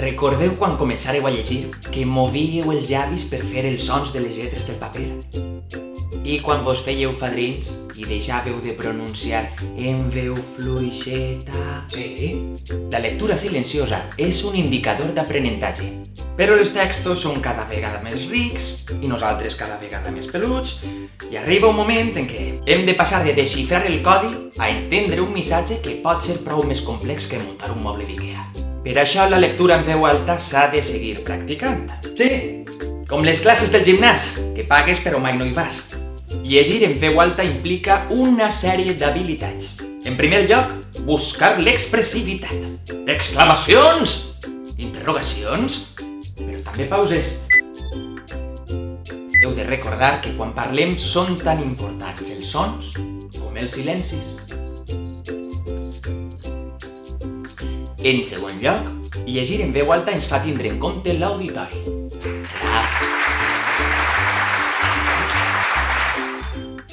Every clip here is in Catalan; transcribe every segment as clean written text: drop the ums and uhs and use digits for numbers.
Recordeu quan començàreu a llegir que movíeu els llavis per fer els sons de les lletres del paper? I quan vos fèieu fadrins i deixàveu de pronunciar en veu fluixeta? Sí, la lectura silenciosa és un indicador d'aprenentatge. Però els textos són cada vegada més rics i nosaltres cada vegada més peluts i arriba un moment en què hem de passar de desxifrar el codi a entendre un missatge que pot ser prou més complex que muntar un moble d'Ikea. Per això la lectura en veu alta s'ha de seguir practicant. Sí, com les classes del gimnàs, que pagues però mai no hi vas. Llegir en veu alta implica una sèrie d'habilitats. En primer lloc, buscar l'expressivitat. Exclamacions! Interrogacions? Però també pauses. Heu de recordar que quan parlem són tan importants els sons com els silencis. En segon lloc, llegir en veu alta ens fa tindre en compte l'auditori.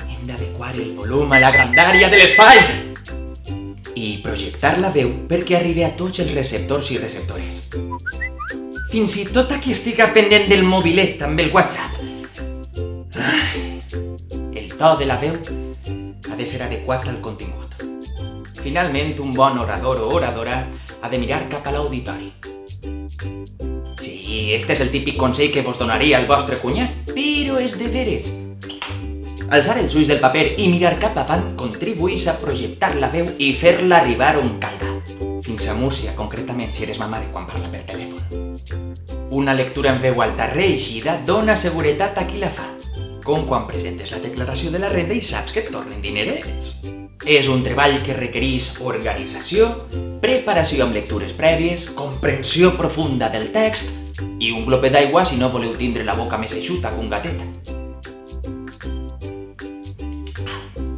Hem d'adequar el volum a la grandària de l'espai i projectar la veu perquè arribi a tots els receptors i receptores. Fins i tot a qui estiga pendent del mobilet amb el WhatsApp. El to de la veu ha de ser adequat al contingut. Finalment, un bon orador o oradora ha de mirar cap a l'auditori. Sí, este és el típic consell que vos donaria el vostre cunyat, però és de veres. Alçar els ulls del paper i mirar cap avant contribueix a projectar la veu i fer-la arribar on calga. Fins a Múrcia, concretament, si eres ma mare quan parla per telèfon. Una lectura en veu alta reeixida dona seguretat a qui la fa, com quan presentes la declaració de la renda i saps que et tornen dinerets. És un treball que requereix organització, preparació amb lectures prèvies, comprensió profunda del text i un glopet d'aigua si no voleu tindre la boca més eixuta que un gatet.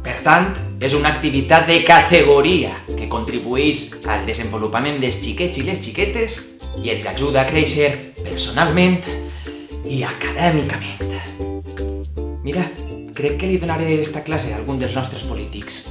Per tant, és una activitat de categoria que contribueix al desenvolupament dels xiquets i les xiquetes i els ajuda a créixer personalment i acadèmicament. Mira, crec que li donaré esta classe a algun dels nostres polítics.